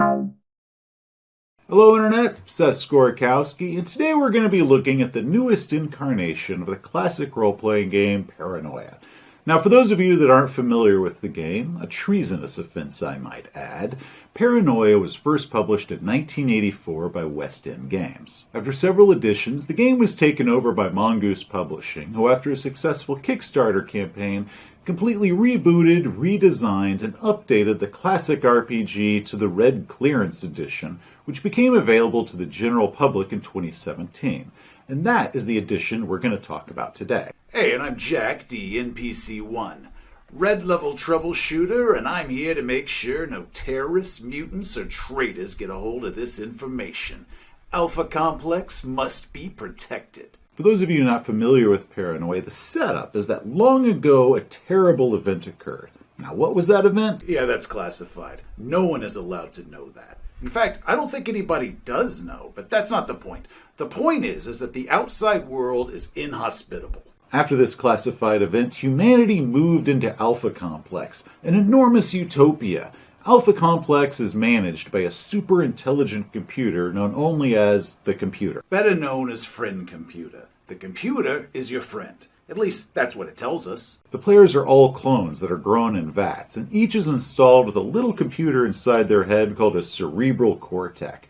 Hello Internet, Seth Skorkowski, and today we're going to be looking at the newest incarnation of the classic role-playing game, Paranoia. Now for those of you that aren't familiar with the game, a treasonous offense I might add, Paranoia was first published in 1984 by West End Games. After several editions, the game was taken over by Mongoose Publishing, who after a successful Kickstarter campaign completely rebooted, redesigned, and updated the classic RPG to the Red Clearance Edition, which became available to the general public in 2017. And that is the edition we're going to talk about today. Hey, and I'm Jack, the NPC-1, Red Level Troubleshooter, and I'm here to make sure no terrorists, mutants, or traitors get a hold of this information. Alpha Complex must be protected. For those of you not familiar with Paranoia, the setup is that long ago a terrible event occurred. Now, what was that event? Yeah, that's classified. No one is allowed to know that. In fact, I don't think anybody does know, but that's not the point. The point is that the outside world is inhospitable. After this classified event, humanity moved into Alpha Complex, an enormous utopia. Alpha Complex is managed by a super intelligent computer known only as the computer. Better known as Friend Computer. The computer is your friend. At least, that's what it tells us. The players are all clones that are grown in vats, and each is installed with a little computer inside their head called a cerebral cortex.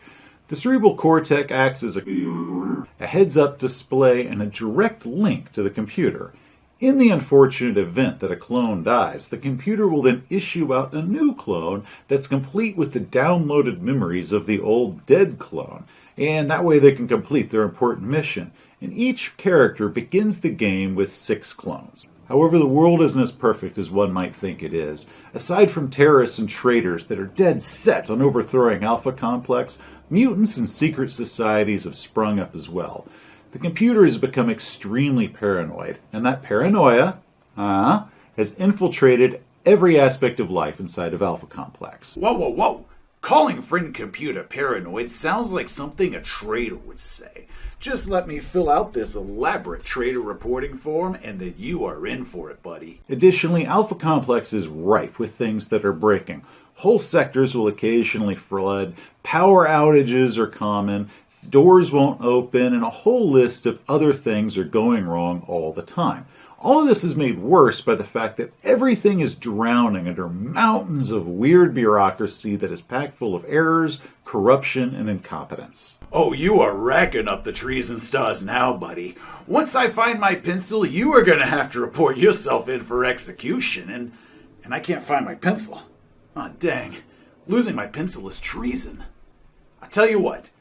The cerebral cortex acts as a video recorder, a heads-up display, and a direct link to the computer. In the unfortunate event that a clone dies, the computer will then issue out a new clone that's complete with the downloaded memories of the old dead clone, and that way they can complete their important mission. And each character begins the game with 6 clones. However, the world isn't as perfect as one might think it is. Aside from terrorists and traitors that are dead set on overthrowing Alpha Complex, mutants and secret societies have sprung up as well. The computer has become extremely paranoid, and that paranoia has infiltrated every aspect of life inside of Alpha Complex. Whoa. Calling Friend Computer paranoid sounds like something a traitor would say. Just let me fill out this elaborate traitor reporting form and then you are in for it, buddy. Additionally, Alpha Complex is rife with things that are breaking. Whole sectors will occasionally flood, power outages are common, doors won't open, and a whole list of other things are going wrong all the time. All of this is made worse by the fact that everything is drowning under mountains of weird bureaucracy that is packed full of errors, corruption, and incompetence. Oh, you are racking up the treason stars now, buddy. Once I find my pencil, you are going to have to report yourself in for execution, and I can't find my pencil. Aw, dang. Losing my pencil is treason. I tell you what.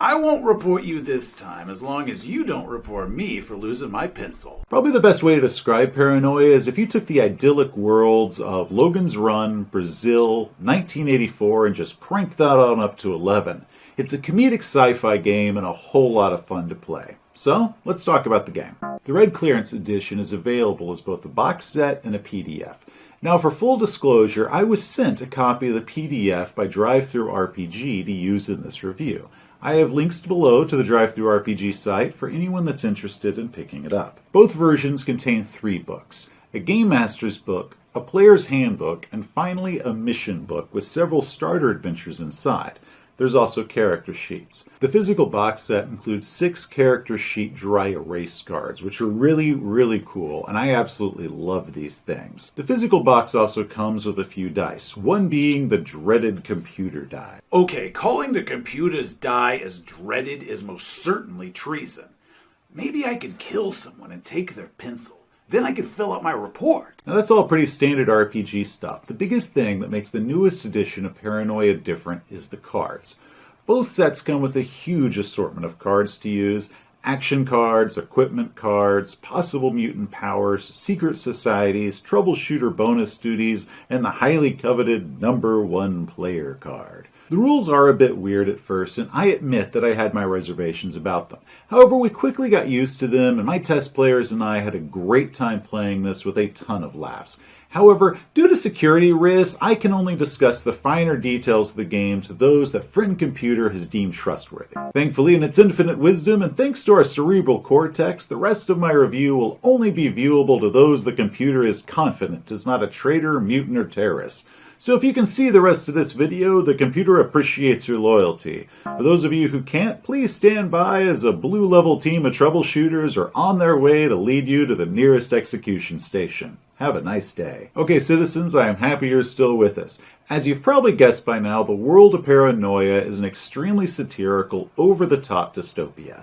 I won't report you this time as long as you don't report me for losing my pencil. Probably the best way to describe Paranoia is if you took the idyllic worlds of Logan's Run, Brazil, 1984, and just cranked that on up to 11. It's a comedic sci-fi game and a whole lot of fun to play. So, let's talk about the game. The Red Clearance Edition is available as both a box set and a PDF. Now, for full disclosure, I was sent a copy of the PDF by DriveThruRPG to use in this review. I have links below to the DriveThruRPG site for anyone that's interested in picking it up. Both versions contain 3 books: a Game Master's book, a Player's Handbook, and finally a Mission book with several starter adventures inside. There's also character sheets. The physical box set includes 6 character sheet dry erase cards, which are really, really cool, and I absolutely love these things. The physical box also comes with a few dice, one being the dreaded computer die. Okay, calling the computer's die as dreaded is most certainly treason. Maybe I could kill someone and take their pencil. Then I could fill out my report. Now that's all pretty standard RPG stuff. The biggest thing that makes the newest edition of Paranoia different is the cards. Both sets come with a huge assortment of cards to use. Action cards, equipment cards, possible mutant powers, secret societies, troubleshooter bonus duties, and the highly coveted number 1 player card. The rules are a bit weird at first, and I admit that I had my reservations about them. However, we quickly got used to them, and my test players and I had a great time playing this with a ton of laughs. However, due to security risks, I can only discuss the finer details of the game to those that Friend Computer has deemed trustworthy. Thankfully, in its infinite wisdom, and thanks to our cerebral cortex, the rest of my review will only be viewable to those the computer is confident is not a traitor, mutant, or terrorist. So if you can see the rest of this video, the computer appreciates your loyalty. For those of you who can't, please stand by as a blue level team of troubleshooters are on their way to lead you to the nearest execution station. Have a nice day. Okay, citizens, I am happy you're still with us. As you've probably guessed by now, the world of Paranoia is an extremely satirical, over-the-top dystopia.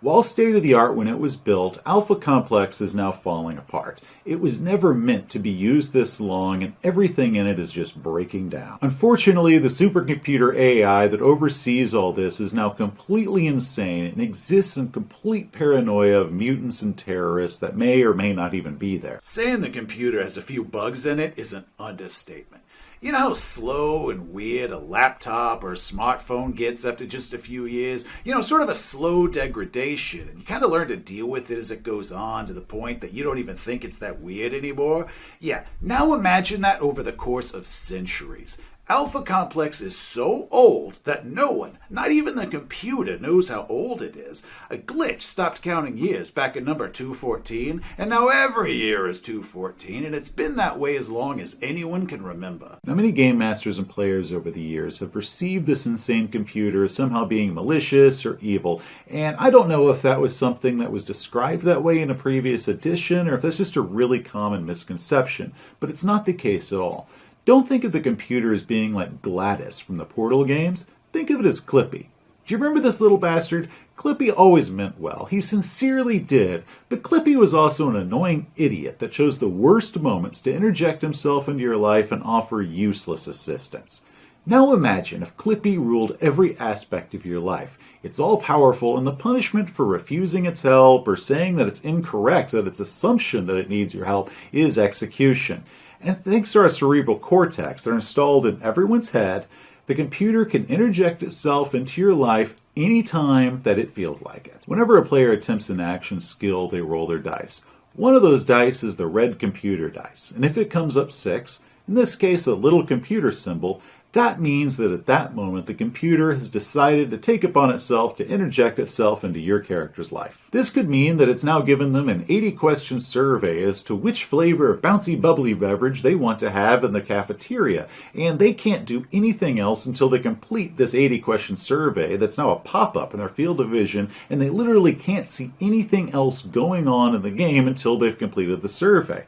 While state-of-the-art when it was built, Alpha Complex is now falling apart. It was never meant to be used this long, and everything in it is just breaking down. Unfortunately, the supercomputer AI that oversees all this is now completely insane and exists in complete paranoia of mutants and terrorists that may or may not even be there. Saying the computer has a few bugs in it is an understatement. You know how slow and weird a laptop or a smartphone gets after just a few years? You know, sort of a slow degradation, and you kind of learn to deal with it as it goes on to the point that you don't even think it's that weird anymore. Yeah, now imagine that over the course of centuries. Alpha Complex is so old that no one, not even the computer, knows how old it is. A glitch stopped counting years back at number 214, and now every year is 214, and it's been that way as long as anyone can remember. Now, many game masters and players over the years have perceived this insane computer as somehow being malicious or evil, and I don't know if that was something that was described that way in a previous edition, or if that's just a really common misconception, but it's not the case at all. Don't think of the computer as being like Gladys from the Portal games. Think of it as Clippy. Do you remember this little bastard? Clippy always meant well. He sincerely did. But Clippy was also an annoying idiot that chose the worst moments to interject himself into your life and offer useless assistance. Now imagine if Clippy ruled every aspect of your life. It's all powerful, and the punishment for refusing its help or saying that it's incorrect, that its assumption that it needs your help, is execution. And thanks to our cerebral cortex that are installed in everyone's head, the computer can interject itself into your life anytime that it feels like it. Whenever a player attempts an action skill, they roll their dice. One of those dice is the red computer dice, and if it comes up 6, in this case a little computer symbol, that means that at that moment the computer has decided to take upon itself to interject itself into your character's life. This could mean that it's now given them an 80-question survey as to which flavor of bouncy bubbly beverage they want to have in the cafeteria, and they can't do anything else until they complete this 80-question survey that's now a pop-up in their field of vision, and they literally can't see anything else going on in the game until they've completed the survey.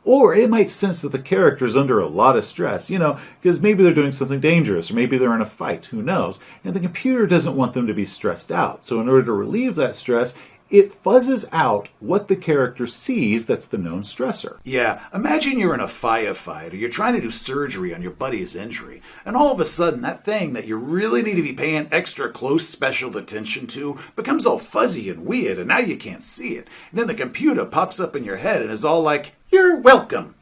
Or it might sense that the character's under a lot of stress, because maybe they're doing something dangerous, or maybe they're in a fight, who knows. And the computer doesn't want them to be stressed out. So in order to relieve that stress, it fuzzes out what the character sees that's the known stressor. Yeah, imagine you're in a firefight or you're trying to do surgery on your buddy's injury, and all of a sudden that thing that you really need to be paying extra close special attention to becomes all fuzzy and weird, and now you can't see it. And then the computer pops up in your head and is all like, "You're welcome."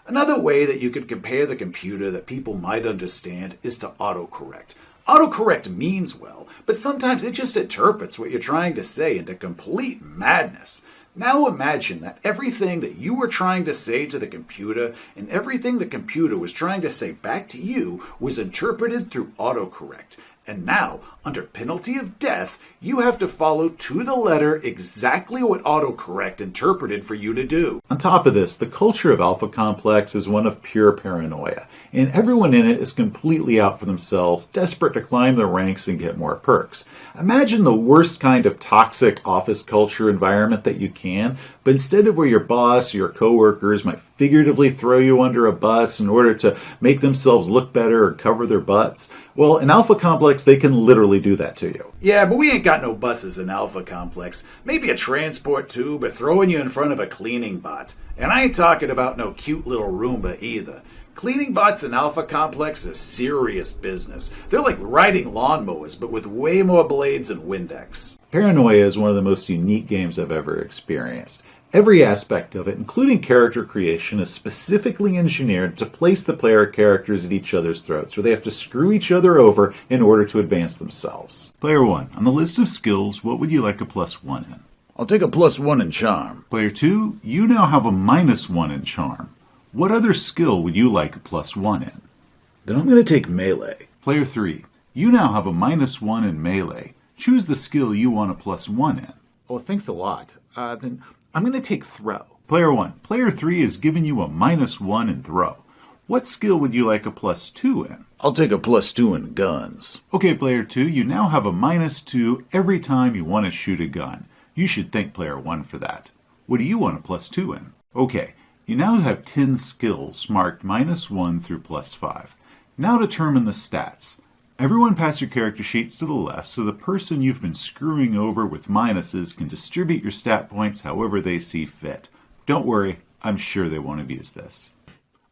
Another way that you could compare the computer that people might understand is to autocorrect. Autocorrect means well, but sometimes it just interprets what you're trying to say into complete madness. Now imagine that everything that you were trying to say to the computer and everything the computer was trying to say back to you was interpreted through autocorrect. And now, under penalty of death, you have to follow to the letter exactly what autocorrect interpreted for you to do. On top of this, the culture of Alpha Complex is one of pure paranoia, and everyone in it is completely out for themselves, desperate to climb the ranks and get more perks. Imagine the worst kind of toxic office culture environment that you can, but instead of where your boss or your coworkers might figuratively throw you under a bus in order to make themselves look better or cover their butts, well, in Alpha Complex, they can literally do that to you. Yeah, but we ain't got no buses in Alpha Complex. Maybe a transport tube or throwing you in front of a cleaning bot. And I ain't talking about no cute little Roomba either. Cleaning bots in Alpha Complex is serious business. They're like riding lawnmowers, but with way more blades and Windex. Paranoia is one of the most unique games I've ever experienced. Every aspect of it, including character creation, is specifically engineered to place the player characters at each other's throats, where they have to screw each other over in order to advance themselves. Player 1, on the list of skills, what would you like a +1 in? I'll take a +1 in charm. Player 2, you now have a -1 in charm. What other skill would you like a +1 in? Then I'm going to take melee. Player 3, you now have a -1 in melee. Choose the skill you want a +1 in. Oh, thanks a lot. Then I'm going to take throw. Player 1, Player 3 has given you a -1 in throw. What skill would you like a +2 in? I'll take a +2 in guns. Okay, player 2, you now have a -2 every time you want to shoot a gun. You should thank player 1 for that. What do you want a +2 in? Okay, you now have 10 skills marked -1 through +5. Now determine the stats. Everyone pass your character sheets to the left so the person you've been screwing over with minuses can distribute your stat points however they see fit. Don't worry, I'm sure they won't abuse this.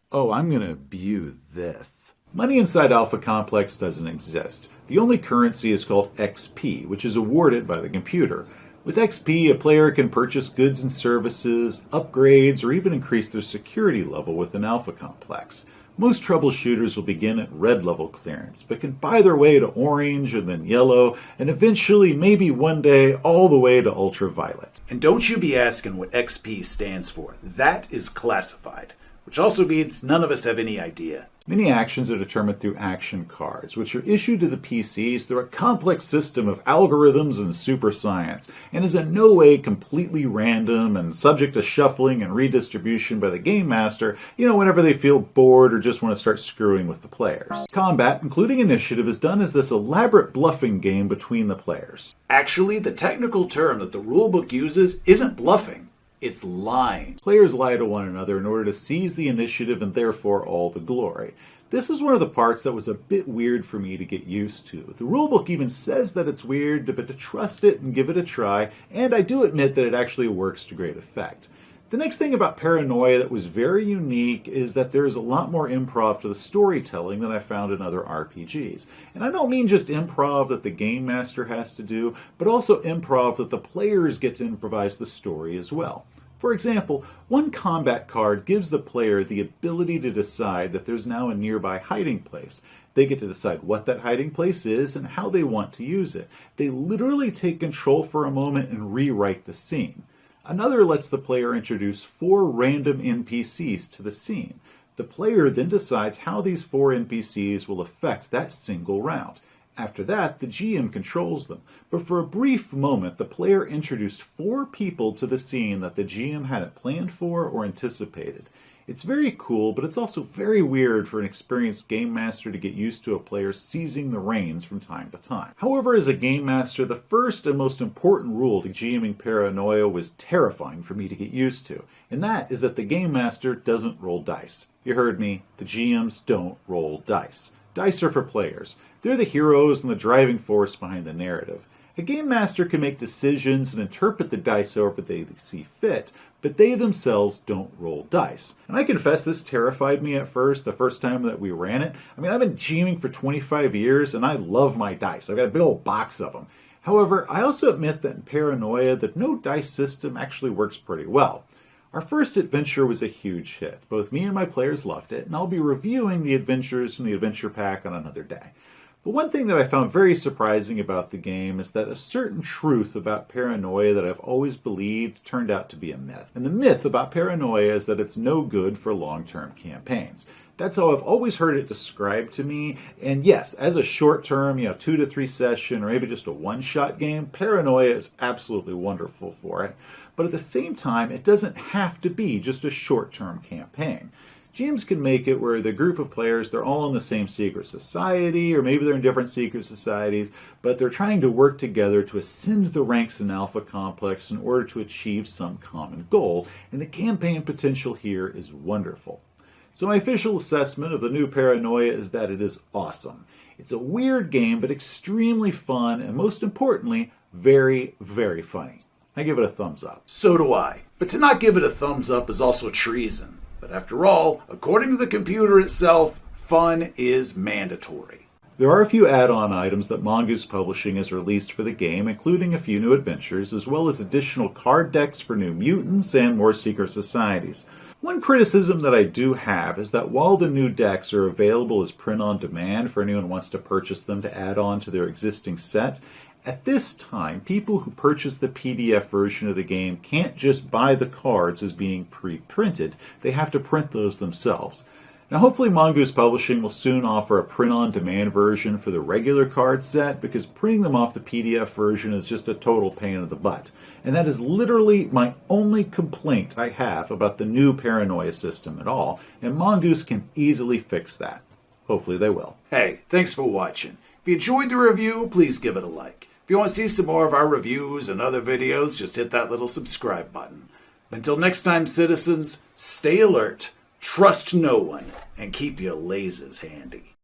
Oh, I'm gonna abuse this. Money inside Alpha Complex doesn't exist. The only currency is called XP, which is awarded by the computer. With XP, a player can purchase goods and services, upgrades, or even increase their security level within Alpha Complex. Most troubleshooters will begin at red level clearance, but can buy their way to orange and then yellow, and eventually, maybe one day, all the way to ultraviolet. And don't you be asking what XP stands for. That is classified, which also means none of us have any idea. Many actions are determined through action cards, which are issued to the PCs through a complex system of algorithms and super science, and is in no way completely random and subject to shuffling and redistribution by the game master, whenever they feel bored or just want to start screwing with the players. Combat, including initiative, is done as this elaborate bluffing game between the players. Actually, the technical term that the rulebook uses isn't bluffing. It's lying. Players lie to one another in order to seize the initiative and therefore all the glory. This is one of the parts that was a bit weird for me to get used to. The rulebook even says that it's weird, but to trust it and give it a try, and I do admit that it actually works to great effect. The next thing about Paranoia that was very unique is that there is a lot more improv to the storytelling than I found in other RPGs. And I don't mean just improv that the game master has to do, but also improv that the players get to improvise the story as well. For example, one combat card gives the player the ability to decide that there's now a nearby hiding place. They get to decide what that hiding place is and how they want to use it. They literally take control for a moment and rewrite the scene. Another lets the player introduce 4 random NPCs to the scene. The player then decides how these 4 NPCs will affect that single round. After that, the GM controls them. But for a brief moment, the player introduced 4 people to the scene that the GM hadn't planned for or anticipated. It's very cool, but it's also very weird for an experienced game master to get used to a player seizing the reins from time to time. However, as a game master, the first and most important rule to GMing Paranoia was terrifying for me to get used to, and that is that the game master doesn't roll dice. You heard me, the GMs don't roll dice. Dice are for players. They're the heroes and the driving force behind the narrative. A game master can make decisions and interpret the dice however they see fit, but they themselves don't roll dice. And I confess this terrified me at first, the first time that we ran it. I mean, I've been GMing for 25 years, and I love my dice. I've got a big old box of them. However, I also admit that in Paranoia, the no dice system actually works pretty well. Our first adventure was a huge hit. Both me and my players loved it, and I'll be reviewing the adventures from the adventure pack on another day. But one thing that I found very surprising about the game is that a certain truth about Paranoia that I've always believed turned out to be a myth. And the myth about Paranoia is that it's no good for long-term campaigns. That's how I've always heard it described to me. And yes, as a short-term, 2 to 3 session or maybe just a one-shot game, Paranoia is absolutely wonderful for it. But at the same time, it doesn't have to be just a short-term campaign. GMs can make it where the group of players, they're all in the same secret society, or maybe they're in different secret societies, but they're trying to work together to ascend the ranks in Alpha Complex in order to achieve some common goal, and the campaign potential here is wonderful. So my official assessment of the new Paranoia is that it is awesome. It's a weird game, but extremely fun, and most importantly, very, very funny. I give it a thumbs up. So do I. But to not give it a thumbs up is also treason. But after all, according to the computer itself, fun is mandatory. There are a few add-on items that Mongoose Publishing has released for the game, including a few new adventures, as well as additional card decks for new mutants and more secret societies. One criticism that I do have is that while the new decks are available as print-on-demand for anyone who wants to purchase them to add on to their existing set, at this time, people who purchase the PDF version of the game can't just buy the cards as being pre-printed. They have to print those themselves. Now, hopefully Mongoose Publishing will soon offer a print-on-demand version for the regular card set, because printing them off the PDF version is just a total pain in the butt. And that is literally my only complaint I have about the new Paranoia system at all, and Mongoose can easily fix that. Hopefully they will. Hey, thanks for watching. If you enjoyed the review, please give it a like. If you want to see some more of our reviews and other videos, just hit that little subscribe button. Until next time, citizens, stay alert, trust no one, and keep your lasers handy.